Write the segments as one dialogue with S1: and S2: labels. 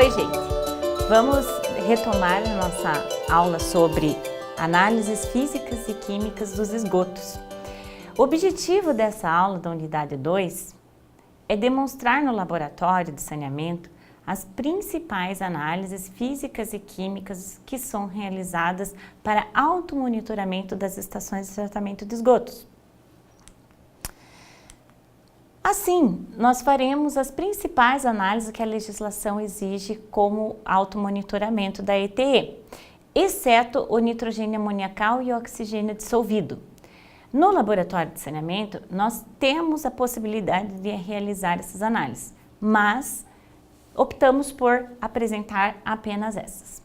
S1: Oi, gente! Vamos retomar a nossa aula sobre análises físicas e químicas dos esgotos. O objetivo dessa aula da unidade 2 é demonstrar no laboratório de saneamento as principais análises físicas e químicas que são realizadas para automonitoramento das estações de tratamento de esgotos. Assim, nós faremos as principais análises que a legislação exige como automonitoramento da ETE, exceto o nitrogênio amoniacal e o oxigênio dissolvido. No laboratório de saneamento, nós temos a possibilidade de realizar essas análises, mas optamos por apresentar apenas essas.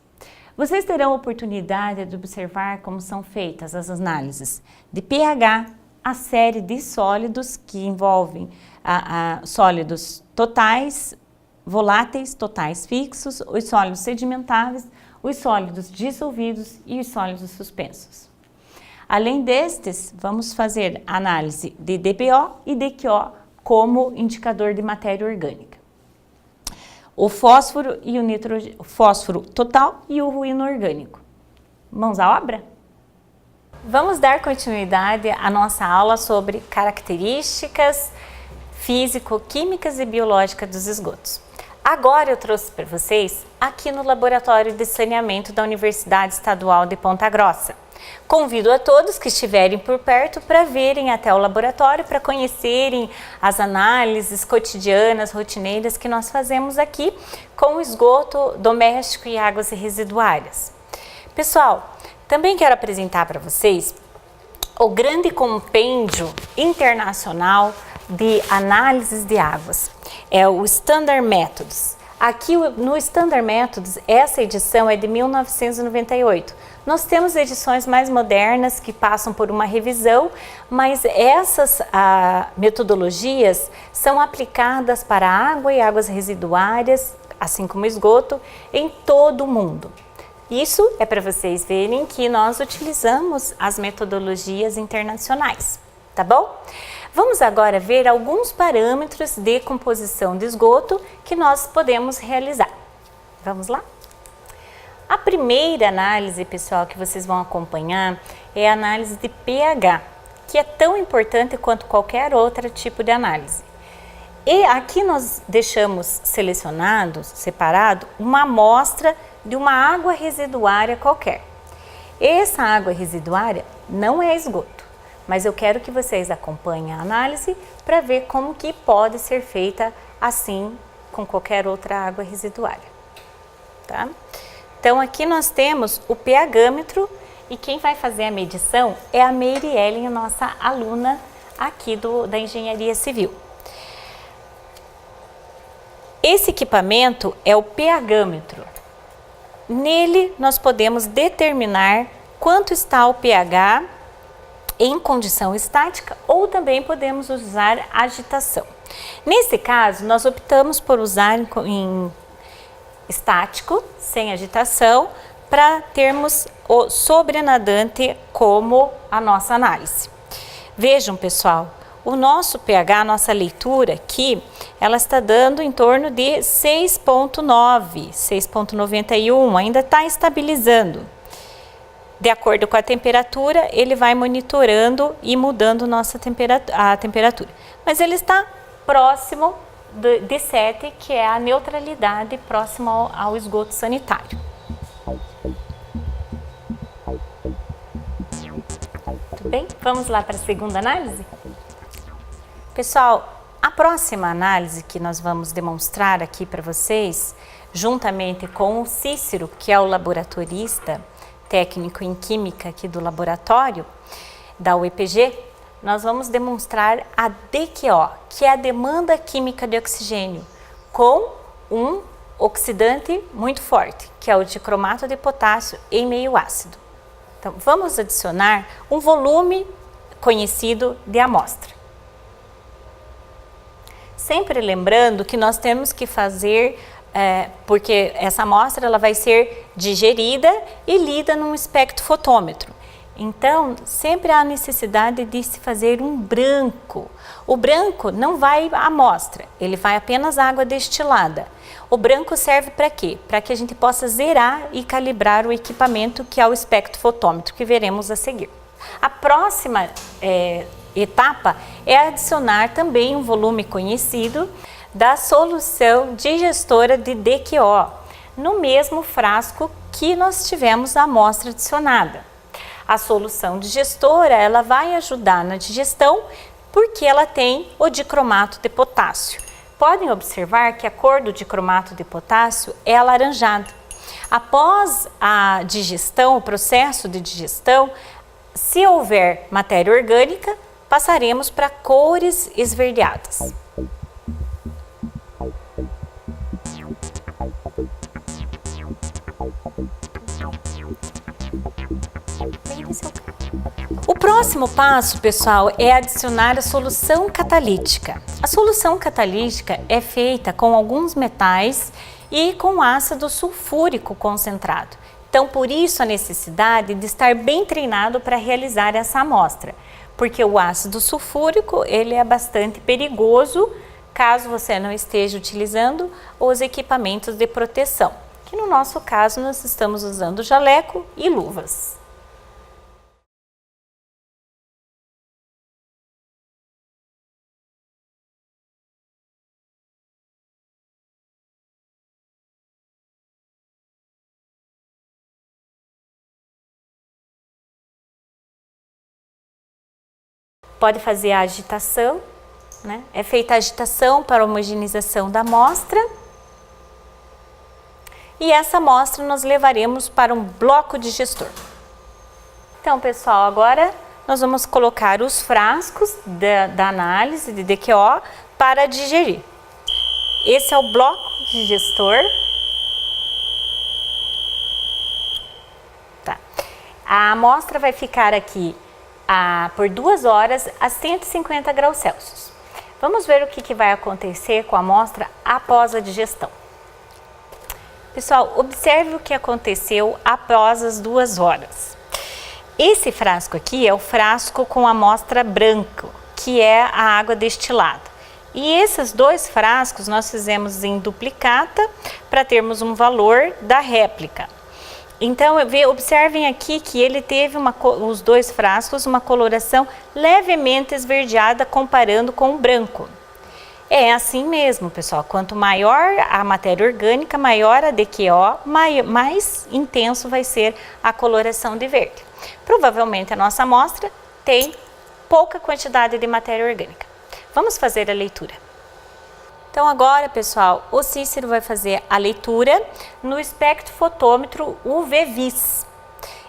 S1: Vocês terão a oportunidade de observar como são feitas as análises de pH, a série de sólidos que envolvem sólidos totais, voláteis, totais fixos, os sólidos sedimentáveis, os sólidos dissolvidos e os sólidos suspensos. Além destes, vamos fazer análise de DBO e DQO como indicador de matéria orgânica. O fósforo e o nitrogênio, o fósforo total e o ruído orgânico. Mãos à obra? Vamos dar continuidade à nossa aula sobre características físico-químicas e biológicas dos esgotos. Agora eu trouxe para vocês aqui no Laboratório de Saneamento da Universidade Estadual de Ponta Grossa. Convido a todos que estiverem por perto para virem até o laboratório, para conhecerem as análises cotidianas, rotineiras que nós fazemos aqui com o esgoto doméstico e águas residuárias. Pessoal, também quero apresentar para vocês o grande compêndio internacional de análises de águas. É o Standard Methods. Aqui no Standard Methods, essa edição é de 1998. Nós temos edições mais modernas que passam por uma revisão, mas essas metodologias são aplicadas para água e águas residuárias, assim como esgoto, em todo o mundo. Isso é para vocês verem que nós utilizamos as metodologias internacionais, tá bom? Vamos agora ver alguns parâmetros de composição de esgoto que nós podemos realizar. Vamos lá? A primeira análise, pessoal, que vocês vão acompanhar é a análise de pH, que é tão importante quanto qualquer outro tipo de análise. E aqui nós deixamos separado, uma amostra de uma água residuária qualquer. Essa água residuária não é esgoto, mas eu quero que vocês acompanhem a análise para ver como que pode ser feita assim com qualquer outra água residuária, tá? Então aqui nós temos o pH-metro e quem vai fazer a medição é a Meire Ellen, nossa aluna aqui da Engenharia Civil. Esse equipamento é o pH-metro. Nele nós podemos determinar quanto está o pH em condição estática ou também podemos usar agitação. Nesse caso, nós optamos por usar em estático, sem agitação, para termos o sobrenadante como a nossa análise. Vejam, pessoal, o nosso pH, a nossa leitura aqui, ela está dando em torno de 6,9, 6,91, ainda está estabilizando. De acordo com a temperatura, ele vai monitorando e mudando a temperatura. Mas ele está próximo de 7, que é a neutralidade próxima ao esgoto sanitário. Tudo bem? Vamos lá para a segunda análise? Pessoal, a próxima análise que nós vamos demonstrar aqui para vocês, juntamente com o Cícero, que é o laboratorista técnico em química aqui do laboratório da UEPG, nós vamos demonstrar a DQO, que é a demanda química de oxigênio, com um oxidante muito forte, que é o dicromato de potássio em meio ácido. Então, vamos adicionar um volume conhecido de amostra. Sempre lembrando que nós temos que fazer, porque essa amostra ela vai ser digerida e lida num espectrofotômetro. Então, sempre há necessidade de se fazer um branco. O branco não vai à amostra, ele vai apenas à água destilada. O branco serve para quê? Para que a gente possa zerar e calibrar o equipamento, que é o espectrofotômetro, que veremos a seguir. A próxima etapa é adicionar também um volume conhecido da solução digestora de DQO, no mesmo frasco que nós tivemos a amostra adicionada. A solução digestora, ela vai ajudar na digestão porque ela tem o dicromato de potássio. Podem observar que a cor do dicromato de potássio é alaranjada. Após a digestão, o processo de digestão, se houver matéria orgânica, passaremos para cores esverdeadas. O próximo passo, pessoal, é adicionar a solução catalítica. A solução catalítica é feita com alguns metais e com ácido sulfúrico concentrado. Então, por isso a necessidade de estar bem treinado para realizar essa amostra, porque o ácido sulfúrico ele é bastante perigoso caso você não esteja utilizando os equipamentos de proteção, que no nosso caso nós estamos usando jaleco e luvas. Pode fazer a agitação, né? É feita a agitação para a homogeneização da amostra. E essa amostra nós levaremos para um bloco digestor. Então, pessoal, agora nós vamos colocar os frascos da análise de DQO para digerir. Esse é o bloco digestor. Tá. A amostra vai ficar aqui por 2 horas a 150 graus Celsius. Vamos ver o que vai acontecer com a amostra após a digestão. Pessoal, observe o que aconteceu após as 2 horas. Esse frasco aqui é o frasco com a amostra branca, que é a água destilada. E esses 2 frascos nós fizemos em duplicata para termos um valor da réplica. Então, observem aqui que ele teve os 2 frascos uma coloração levemente esverdeada comparando com o branco. É assim mesmo, pessoal. Quanto maior a matéria orgânica, maior a DQO, mais intenso vai ser a coloração de verde. Provavelmente a nossa amostra tem pouca quantidade de matéria orgânica. Vamos fazer a leitura. Então agora, pessoal, o Cícero vai fazer a leitura no espectrofotômetro UV-Vis.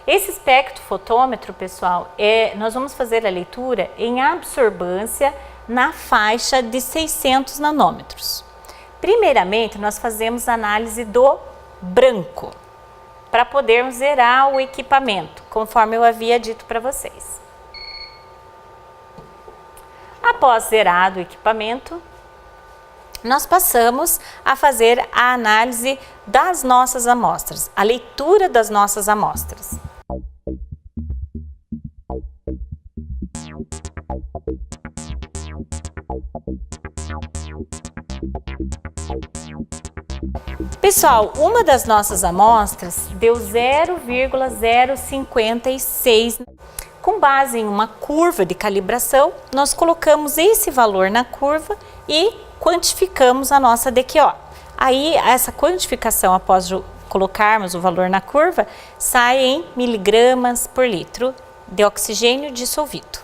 S1: Esse espectrofotômetro, pessoal, nós vamos fazer a leitura em absorbância na faixa de 600 nanômetros. Primeiramente, nós fazemos a análise do branco, para podermos zerar o equipamento, conforme eu havia dito para vocês. Após zerado o equipamento, nós passamos a fazer a análise das nossas amostras, a leitura das nossas amostras. Pessoal, uma das nossas amostras deu 0,056. Com base em uma curva de calibração, nós colocamos esse valor na curva e quantificamos a nossa DQO. Aí, essa quantificação, após colocarmos o valor na curva, sai em miligramas por litro de oxigênio dissolvido.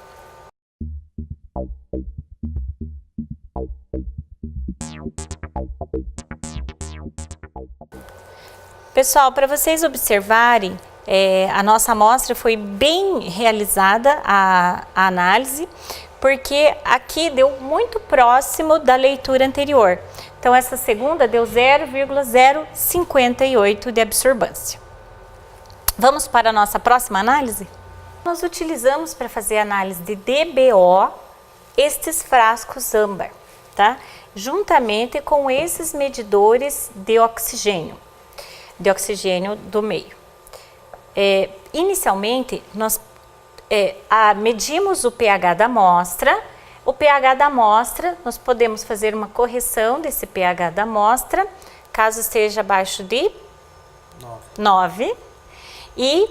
S1: Pessoal, para vocês observarem, a nossa amostra foi bem realizada, a análise, porque aqui deu muito próximo da leitura anterior. Então, essa segunda deu 0,058 de absorbância. Vamos para a nossa próxima análise? Nós utilizamos para fazer a análise de DBO estes frascos âmbar, tá? Juntamente com esses medidores de oxigênio do meio. Inicialmente, nós medimos o pH da amostra. O pH da amostra, nós podemos fazer uma correção desse pH da amostra, caso esteja abaixo de 9. E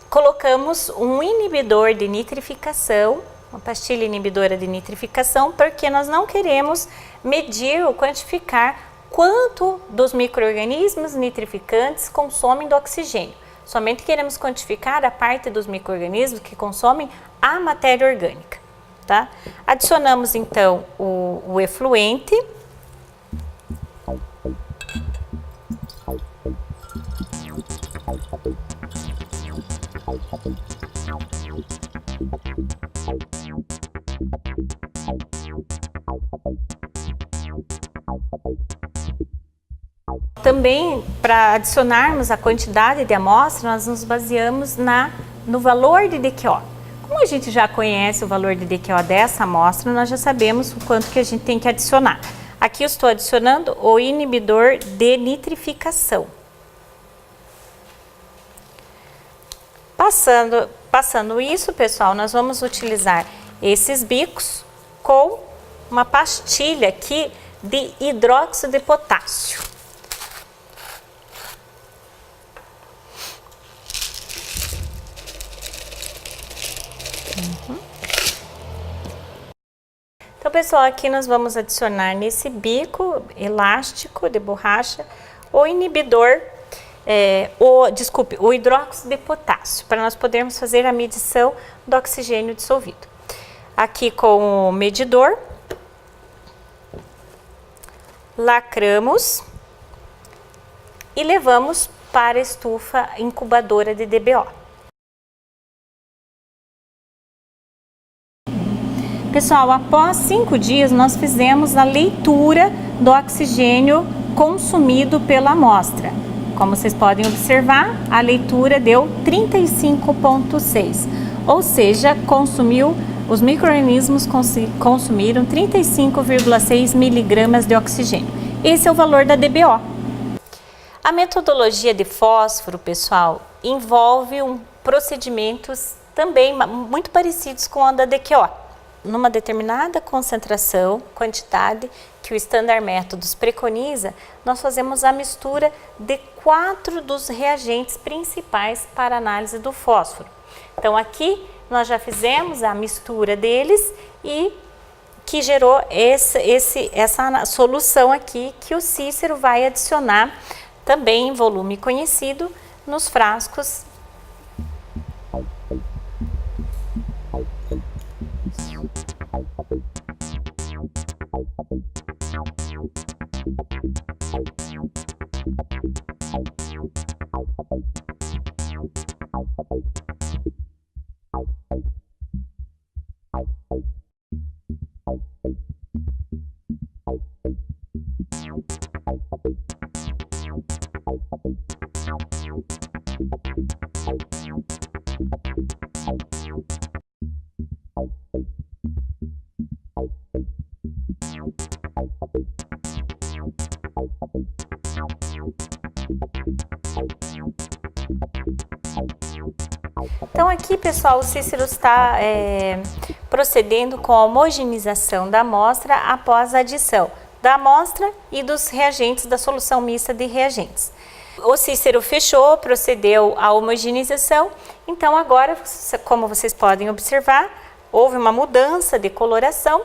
S1: colocamos um inibidor de nitrificação, uma pastilha inibidora de nitrificação, porque nós não queremos medir ou quantificar quanto dos micro-organismos nitrificantes consomem do oxigênio. Somente queremos quantificar a parte dos micro-organismos que consomem a matéria orgânica. Tá? Adicionamos então o efluente. Também, para adicionarmos a quantidade de amostra, nós nos baseamos no valor de DQO. Como a gente já conhece o valor de DQO dessa amostra, nós já sabemos o quanto que a gente tem que adicionar. Aqui eu estou adicionando o inibidor de nitrificação. Passando isso, pessoal, nós vamos utilizar esses bicos com uma pastilha aqui de hidróxido de potássio. Então, pessoal, aqui nós vamos adicionar nesse bico elástico de borracha o inibidor, o hidróxido de potássio, para nós podermos fazer a medição do oxigênio dissolvido. Aqui com o medidor, lacramos e levamos para a estufa incubadora de DBO. Pessoal, após 5 dias nós fizemos a leitura do oxigênio consumido pela amostra. Como vocês podem observar, a leitura deu 35,6, ou seja, os micro-organismos consumiram 35,6 miligramas de oxigênio. Esse é o valor da DBO. A metodologia de fósforo, pessoal, envolve procedimentos também muito parecidos com a da DQO. Numa determinada concentração, quantidade que o Standard Métodos preconiza, nós fazemos a mistura de 4 dos reagentes principais para a análise do fósforo. Então aqui nós já fizemos a mistura deles e que gerou essa solução aqui que o Cícero vai adicionar também em volume conhecido nos frascos. Então aqui, pessoal, o Cícero está procedendo com a homogeneização da amostra após a adição da amostra e dos reagentes da solução mista de reagentes. O Cícero fechou, procedeu à homogeneização, então agora, como vocês podem observar, houve uma mudança de coloração.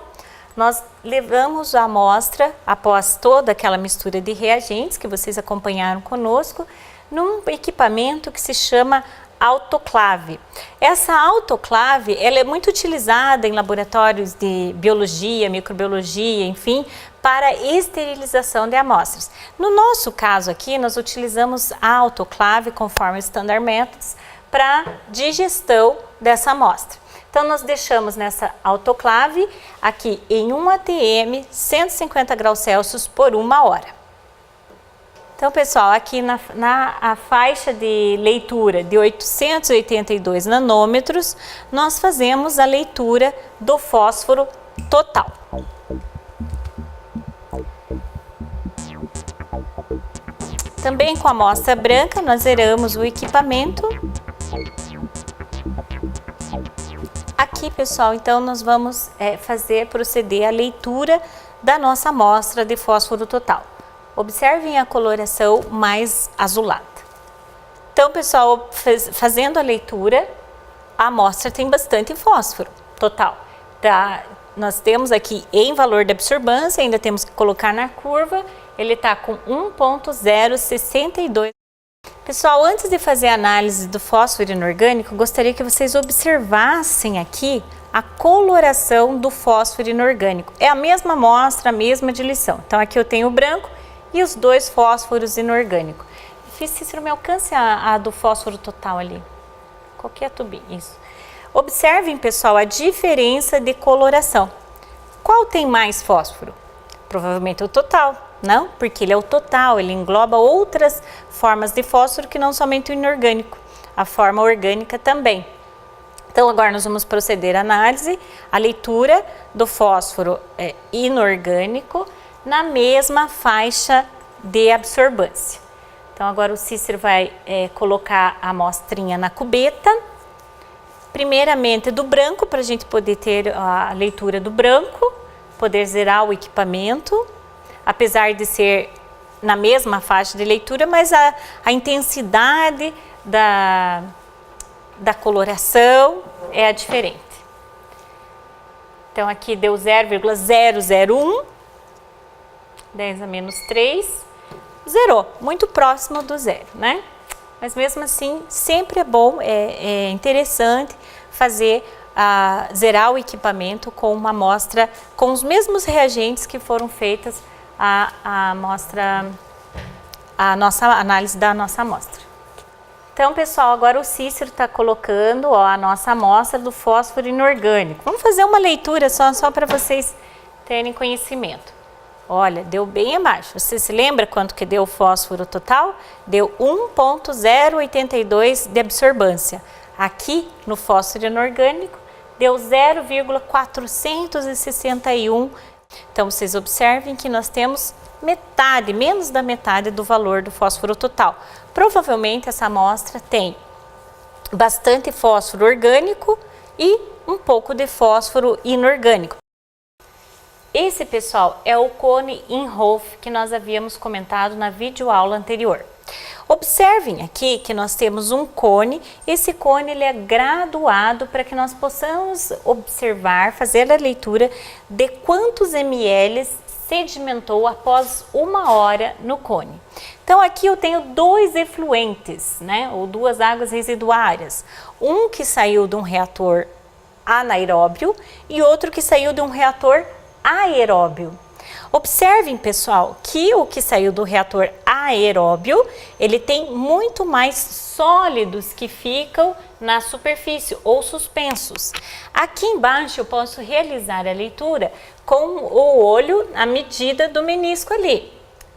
S1: Nós levamos a amostra, após toda aquela mistura de reagentes que vocês acompanharam conosco, num equipamento que se chama autoclave. Essa autoclave, ela é muito utilizada em laboratórios de biologia, microbiologia, enfim, para esterilização de amostras. No nosso caso aqui, nós utilizamos a autoclave conforme o Standard Métodos para digestão dessa amostra. Então, nós deixamos nessa autoclave aqui em 1 atm, 150 graus Celsius por 1 hora. Então, pessoal, aqui na faixa de leitura de 882 nanômetros, nós fazemos a leitura do fósforo total. Também com a amostra branca, nós zeramos o equipamento. aqui, pessoal, então nós vamos proceder à leitura da nossa amostra de fósforo total. Observem a coloração mais azulada. Então, pessoal, fazendo a leitura, a amostra tem bastante fósforo total. Nós temos aqui em valor de absorvância, ainda temos que colocar na curva, ele está com 1,062. Pessoal, antes de fazer a análise do fósforo inorgânico, gostaria que vocês observassem aqui a coloração do fósforo inorgânico. É a mesma amostra, a mesma diluição. Então, aqui eu tenho o branco e os dois fósforos inorgânicos. Cícero, me alcance a do fósforo total ali. Qualquer tubinho, isso. Observem, pessoal, a diferença de coloração. Qual tem mais fósforo? Provavelmente o total, não? Porque ele é o total, ele engloba outras formas de fósforo que não somente o inorgânico, a forma orgânica também. Então, agora nós vamos proceder à análise, a leitura do fósforo inorgânico na mesma faixa de absorvância. Então, agora o Cícero vai colocar a amostrinha na cubeta. Primeiramente do branco, para a gente poder ter a leitura do branco, poder zerar o equipamento, apesar de ser na mesma faixa de leitura, mas a intensidade da coloração é diferente. Então, aqui deu 0,001, 10 a menos 3, zerou, muito próximo do zero, né? Mas mesmo assim, sempre é bom, é interessante zerar o equipamento com uma amostra, com os mesmos reagentes que foram feitas a nossa análise da nossa amostra. Então, pessoal, agora o Cícero está colocando a nossa amostra do fósforo inorgânico. Vamos fazer uma leitura só para vocês terem conhecimento. Olha, deu bem abaixo. Você se lembra quanto que deu o fósforo total? Deu 1,082 de absorvância. Aqui, no fósforo inorgânico, deu 0,461. Então, vocês observem que nós temos metade, menos da metade do valor do fósforo total. Provavelmente essa amostra tem bastante fósforo orgânico e um pouco de fósforo inorgânico. Esse, pessoal, é o cone Inhofe que nós havíamos comentado na videoaula anterior. Observem aqui que nós temos um cone, esse cone ele é graduado para que nós possamos observar, fazer a leitura de quantos ml sedimentou após 1 hora no cone. Então aqui eu tenho dois efluentes, né, ou duas águas residuárias, um que saiu de um reator anaeróbio e outro que saiu de um reator aeróbio. Observem, pessoal, que o que saiu do reator aeróbio, ele tem muito mais sólidos que ficam na superfície ou suspensos. Aqui embaixo eu posso realizar a leitura com o olho à medida do menisco ali.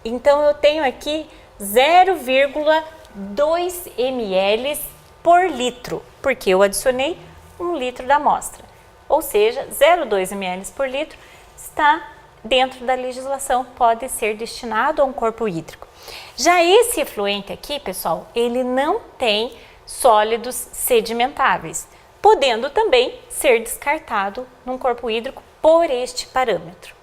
S1: Então eu tenho aqui 0,2 ml por litro, porque eu adicionei 1 litro da amostra. Ou seja, 0,2 ml por litro está dentro da legislação, pode ser destinado a um corpo hídrico. Já esse efluente aqui, pessoal, ele não tem sólidos sedimentáveis, podendo também ser descartado num corpo hídrico por este parâmetro.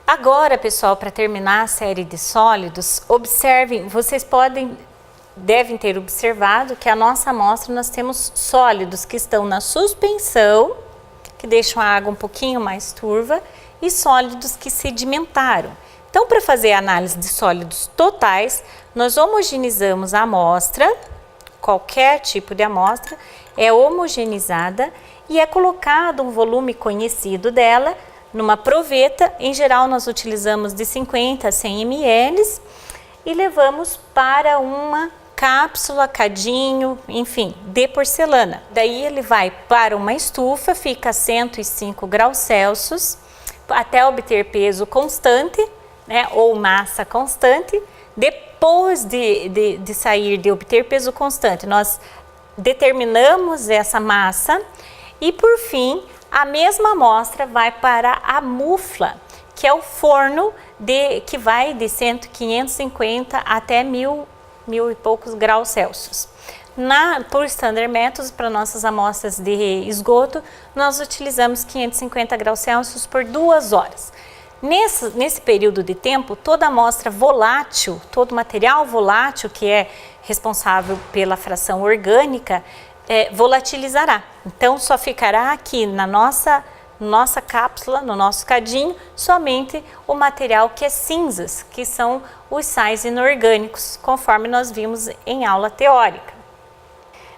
S1: Agora, pessoal, para terminar a série de sólidos, observem, vocês devem ter observado que a nossa amostra nós temos sólidos que estão na suspensão, que deixam a água um pouquinho mais turva, e sólidos que sedimentaram. Então, para fazer a análise de sólidos totais, nós homogeneizamos a amostra, qualquer tipo de amostra é homogeneizada e é colocado um volume conhecido dela numa proveta. Em geral, nós utilizamos de 50 a 100 ml e levamos para uma cápsula, cadinho, enfim, de porcelana. Daí ele vai para uma estufa, fica a 105 graus Celsius, até obter peso constante, né, ou massa constante. Depois de sair de obter peso constante, nós determinamos essa massa e, por fim, a mesma amostra vai para a mufla, que é o forno que vai de 550 até 1000 e poucos graus Celsius. Por Standard Methods, para nossas amostras de esgoto, nós utilizamos 550 graus Celsius por 2 horas. Nesse período de tempo, toda amostra volátil, todo material volátil que é responsável pela fração orgânica, volatilizará. Então, só ficará aqui na nossa cápsula, no nosso cadinho, somente o material que é cinzas, que são os sais inorgânicos, conforme nós vimos em aula teórica.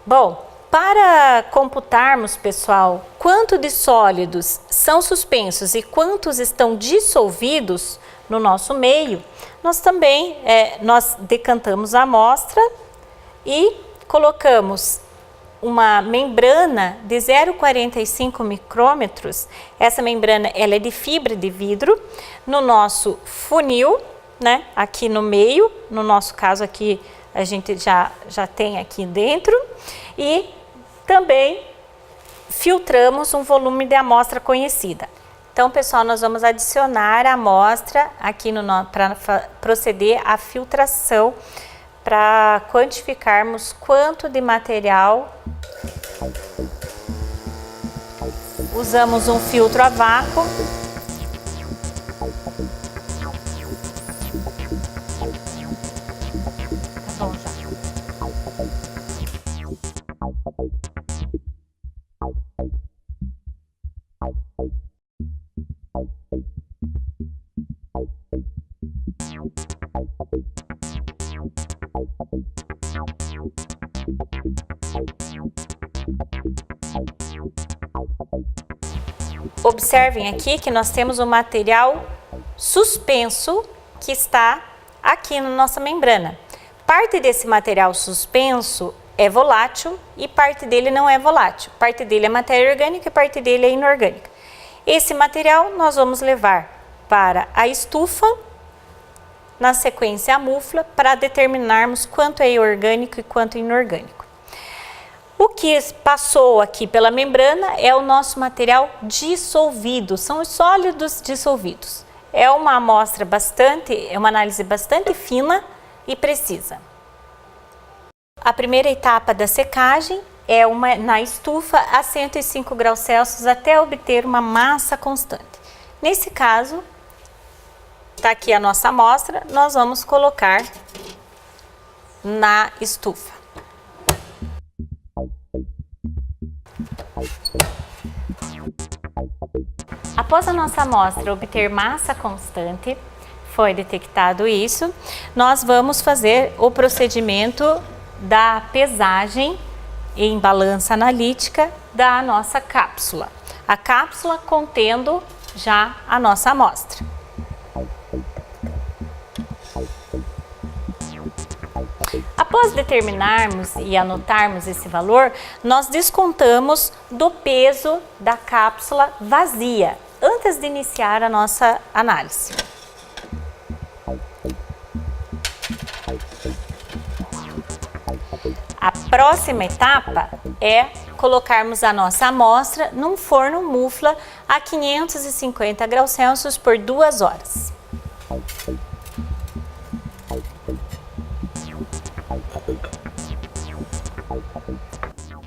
S1: Bom, para computarmos, pessoal, quanto de sólidos são suspensos e quantos estão dissolvidos no nosso meio, nós também nós decantamos a amostra e colocamos uma membrana de 0,45 micrômetros. Essa membrana ela é de fibra de vidro no nosso funil, né? Aqui no meio, no nosso caso aqui a gente já tem aqui dentro, e também filtramos um volume de amostra conhecida. Então, pessoal, nós vamos adicionar a amostra aqui para proceder à filtração, para quantificarmos quanto de material. Usamos um filtro a vácuo. Tá bom, já. Observem aqui que nós temos um material suspenso que está aqui na nossa membrana. Parte desse material suspenso é volátil e parte dele não é volátil. Parte dele é matéria orgânica e parte dele é inorgânica. Esse material nós vamos levar para a estufa, na sequência a mufla, para determinarmos quanto é orgânico e quanto é inorgânico. O que passou aqui pela membrana é o nosso material dissolvido, são os sólidos dissolvidos. É uma amostra é uma análise bastante fina e precisa. A primeira etapa da secagem é na estufa a 105 graus Celsius até obter uma massa constante. Nesse caso, está aqui a nossa amostra, nós vamos colocar na estufa. Após a nossa amostra obter massa constante, foi detectado isso, nós vamos fazer o procedimento da pesagem em balança analítica da nossa cápsula. A cápsula contendo já a nossa amostra. Após determinarmos e anotarmos esse valor, nós descontamos do peso da cápsula vazia, antes de iniciar a nossa análise. A próxima etapa é colocarmos a nossa amostra num forno mufla a 550 graus Celsius por 2 horas.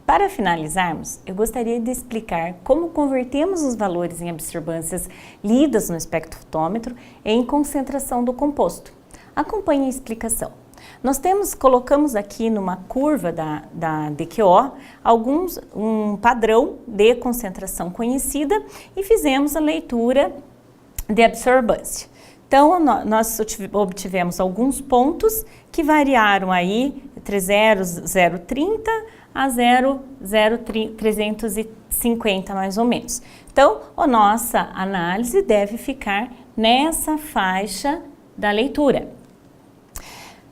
S1: Para finalizarmos, eu gostaria de explicar como convertemos os valores em absorbâncias lidas no espectrofotômetro em concentração do composto. Acompanhe a explicação. Nós colocamos aqui numa curva da DQO um padrão de concentração conhecida e fizemos a leitura de absorbância. Então, nós obtivemos alguns pontos que variaram aí entre 0,030 a 0,0350 mais ou menos. Então, a nossa análise deve ficar nessa faixa da leitura.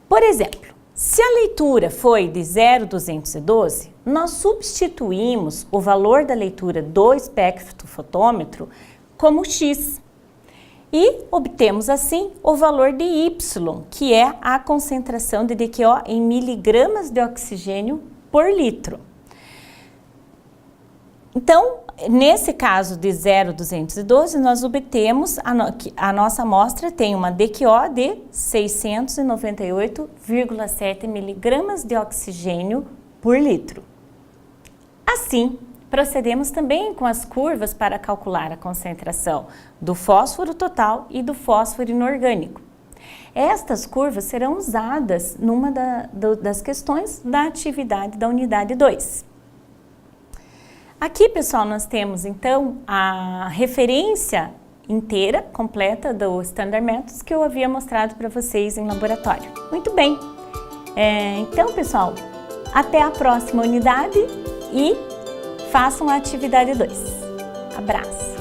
S1: Por exemplo, se a leitura foi de 0,212, nós substituímos o valor da leitura do espectrofotômetro como X e obtemos assim o valor de Y, que é a concentração de DQO em miligramas de oxigênio por litro. Então, nesse caso de 0,212, nós obtemos, a nossa amostra tem uma DQO de 698,7 miligramas de oxigênio por litro. Assim, procedemos também com as curvas para calcular a concentração do fósforo total e do fósforo inorgânico. Estas curvas serão usadas numa das questões da atividade da unidade 2. Aqui, pessoal, nós temos então a referência inteira, completa do Standard Methods que eu havia mostrado para vocês em laboratório. Muito bem! Então, pessoal, até a próxima unidade e façam a atividade 2. Abraço!